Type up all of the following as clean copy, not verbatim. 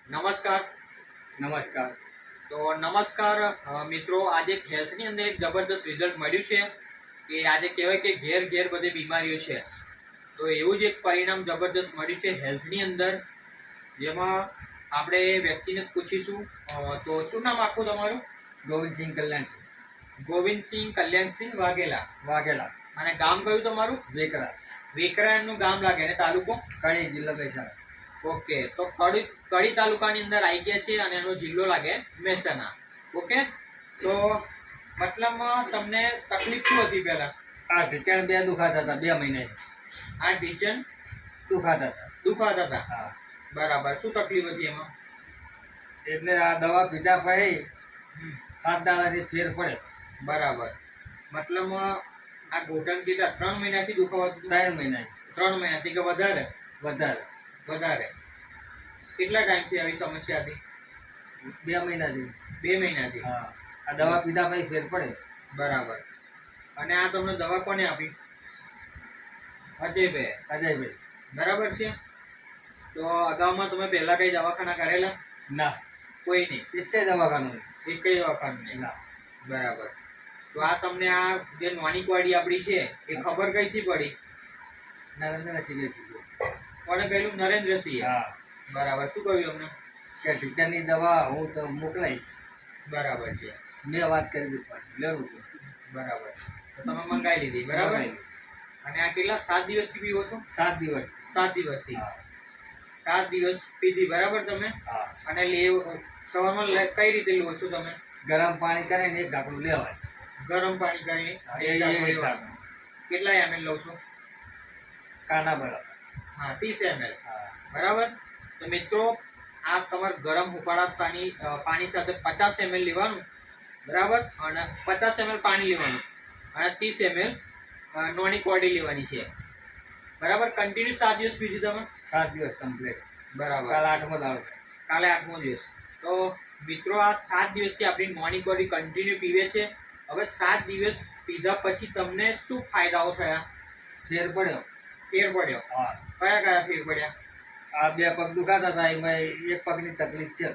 નમસ્કાર. નમસ્કાર. તો નમસ્કાર મિત્રો, આજે હેલ્થની અંદર એક જબરદસ્ત રિઝલ્ટ મળ્યું છે કે આજે કહેવાય કે ઘેર ઘેર બધી બીમારીઓ છે. તો એવું જ એક પરિણામ જબરદસ્ત મળ્યું છે હેલ્થની અંદર, જેમાં આપણે વ્યક્તિને પૂછીશું. તો શું નામ આખું તમારું? ગોવિંદસિંહ કલ્યાણસિંહ ગોવિંદસિંહ કલ્યાણસિંહ વાઘેલા. વાઘેલા, અને ગામ કયું તમારું? વેકરા, વેકરા એમનું ગામ લાગે, અને તાલુકો? કડી, જિલ્લો મહેસાણા. ઓકે, તો કડી તાલુકાની અંદર આવી ગયા છે અને એનો જિલ્લો લાગે મહેસાણા. ઓકે, તો મતલબમાં તમને તકલીફ શું હતી પહેલા? આ ઢીચણ બે દુખાતા હતા 2 મહિને. આ ઢીચણ દુખાતા હતા. દુખાતા હતા? હા. બરાબર. શું તકલીફ હતી એમાં? એટલે આ દવા પીધા પછી હમ, 7 દાડાથી ફેર પડે. બરાબર. મતલબમાં આ ઘૂંટણ કેટલા 3 મહિનાથી દુખાવો હતો? 3 મહિના. 3 મહિનાથી કે વધારે? વધારે. વધારે. કેટલા ટાઈમથી આવી સમસ્યા હતી? 2 મહિનાથી. 2 મહિનાથી? હા. આ દવા પીધા પછી ફેર પડે. બરાબર. અને આ તમને દવા કોને આપી? અજયભાઈ. અજયભાઈ. બરાબર છે. તો અગાઉમાં તમે પહેલા કઈ દવાખાના કરેલા? ના, કોઈ નહીં? એક જ દવાખાનું. એક કઈ દવાખાનું નહીં? ના. બરાબર. તો આ તમને આ જે નોની કોડી આપણી છે એ ખબર કઈથી પડી? નરેન્દ્રસિંહ કીધું. કોને કહ્યું? નરેન્દ્રસિંહ. હા. બરાબર. શું કહ્યું અમને? કે ઢીચણની દવા હું તો મોકલાઈશ. બરાબર છે. મેં વાત કરી દીધી, લેવું છે. બરાબર. તો તમે મંગાવી લીધી? બરાબર. અને આ કેટલા 7 દિવસથી પીવો છો? 7 દિવસ. 7 દિવસથી? હા. 7 દિવસ પીધી, બરાબર તમે? હા. અને સવારમાં કઈ રીતે લો છો તમે? ગરમ પાણી કરીને 1 ઢાંકણું લેવાય. ગરમ પાણી કરીને એ લેવાનું. કેટલા ml લો છો? કાના બરાબર. હા, 30 ml. હા. બરાબર. તો મિત્રો, આ તમારે ગરમ હુફાળા પાણી સાથે 50 ml લેવાનું, બરાબર, અને 50 ml પાણી લેવાનું, અને 30 ml નોની કોડી લેવાની છે. બરાબર. કન્ટિન્યુ 7 દિવસ પીધી તમે? 7 દિવસ કમ્પ્લીટ. બરાબર. કાલ 8મો દાડો. કાલે 8મો દિવસ. તો મિત્રો, આ 7 દિવસથી આપણી મોર્નિંગ બોડી કન્ટિન્યુ પીવે છે. હવે 7 દિવસ પીધા પછી તમને શું ફાયદાઓ થયા? ફેર પડ્યો. ફેર પડ્યો? હા. કયા કયા ફેર પડ્યા? આ 2 પગ દુખાતા હતા, એમાં એક પગની તકલીફ છે.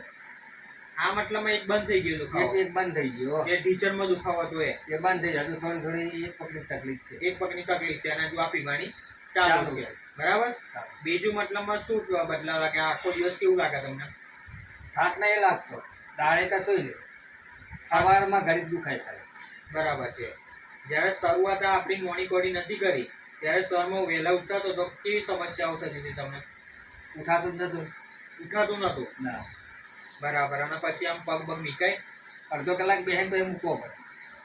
આ મતલબમાં એક બંધ થઈ ગયું દુખાવો? એક બંધ થઈ ગયો. જે ટીચરમાં દુખાવો હતો એ બંધ થઈ ગયો. થોડી થોડી એક પગની તકલીફ છે. એક પગની તકલીફ છે, અને જો આ પીવાની ચાલુ છે. બરાબર. બીજું મતલબમાં શું બદલાવ લાગે? આખો દિવસ કેવું લાગે તમને? થાક નહીં લાગતો. દાડે કશું નહીં. સવારમાં ઘડી દુખાય થાય. બરાબર છે. જ્યારે શરૂઆત આપણી મોર્નિંગ બોડી નથી કરી ત્યારે સવારમાં વહેલા ઉઠતા તો કેવી સમસ્યાઓ થતી હતી તમને? ઉઠાતું જ નતું. ઉઠાતું નતું? ના. બરાબર. અને પછી આમ પગ બગ નીકાય? અડધો કલાક બેસીને પછી મૂકવો પડે.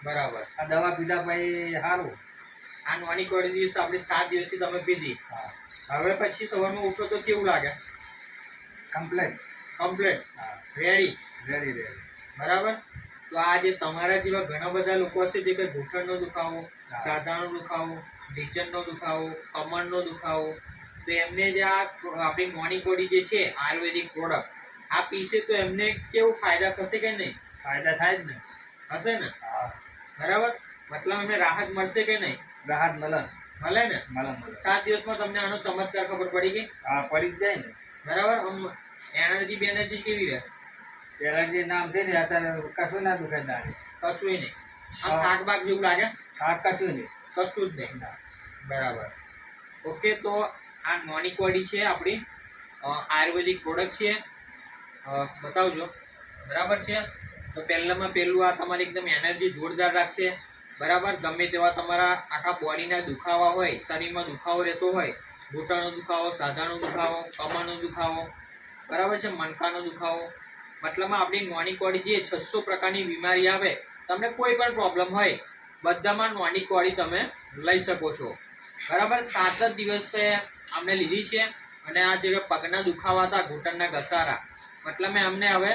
બરાબર. આ દવા પીધા પછી સારું. આ નોની કોડી દિવસ આપણે 7 દિવસથી તમે પીધી. હા. હવે પછી સવારમાં ઉઠો તો કેવું લાગે? કમ્પ્લેટ. કમ્પ્લીટ? હા. રેડી? રેડી. બરાબર. તો આ જે તમારા જેવા ઘણા બધા લોકો હશે જે કે ઘૂંટણનો દુખાવો, સાંધાનો દુખાવો, ઢીચણનો દુખાવો, કમરનો દુખાવો, તો એમને જે આ આપણી મોર્નિંગ બોડી જે છે આયુર્વેદિક પ્રોડક્ટ આ પીશે તો એમને કેવું ફાયદા થશે કે નહીં? ફાયદા થાય જ ને. હશે ને? હા. બરાબર. મતલબ એમને રાહત મળશે કે નહીં? રાહત મળે. મળે ને? મળે. 7 દિવસમાં તમને આનો ચમત્કાર ખબર પડી ગઈ? હા, પડી જ જાય ને. બરાબર. આમ એનર્જી બેનર્જી કેવી રહે? પેલા જે નામ છે ને અત્યારે કશું ના દુખાય દાડે. કશું નહીં? આમ થાક બાક જેવું લાગે? થાક કશું નહીં. કશું જ નહીં? બરાબર. ઓકે, તો આ નોની કોડી છે આપણી આયુર્વેદિક પ્રોડક્ટ છે. બતાવજો. બરાબર છે. તો પહેલામાં પહેલું આ તમારી એકદમ એનર્જી જોરદાર રાખશે. બરાબર. ગમે તેવા તમારા આખા બોડીના દુખાવા હોય, શરીરમાં દુખાવો રહેતો હોય, ઘૂંટણનો દુખાવો, સાંધાનો દુખાવો, કમરનો દુખાવો, બરાબર છે, મણકાનો દુખાવો, મતલબમાં આપણી નોની કોડી જે 600 પ્રકારની બીમારી આવે, તમને કોઈ પણ પ્રોબ્લેમ હોય, બધામાં નોની કોડી તમે લઈ શકો છો. બરાબર. 7 જ દિવસે અમને લીધી છે, અને આ જે પગના દુખાવા હતા, ઘૂંટણના ઘસારા, મતલબ અમને હવે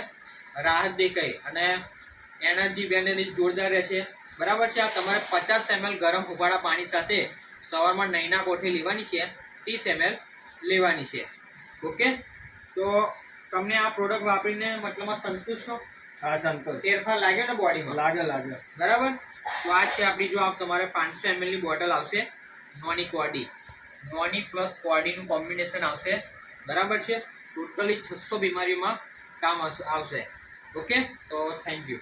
રાહત દેખાઈ, અને એનર્જી બેનર્જી જોરદાર રહે છે. બરાબર છે. આ તમારે 50 ml ગરમ ઉબાળા પાણી સાથે સવારમાં નૈના કોઠી લેવાની છે, 30 ml લેવાની છે. ઓકે, તો તમને આ પ્રોડક્ટ વાપરીને મતલબમાં સંતુષ્ટ છો? હા, સંતોષ. ફેરફાર લાગ્યો ને બોડીમાં? લાગે. બરાબર. તો આ છે આપણી, જો તમારે 500 ml ની બોટલ આવશે નોની કોડી, નોની પ્લસ કોડીનું કોમ્બિનેશન આવશે. બરાબર છે. ટોટલી 600 બીમારીઓમાં કામ આવશે. ઓકે, તો થેન્ક યુ.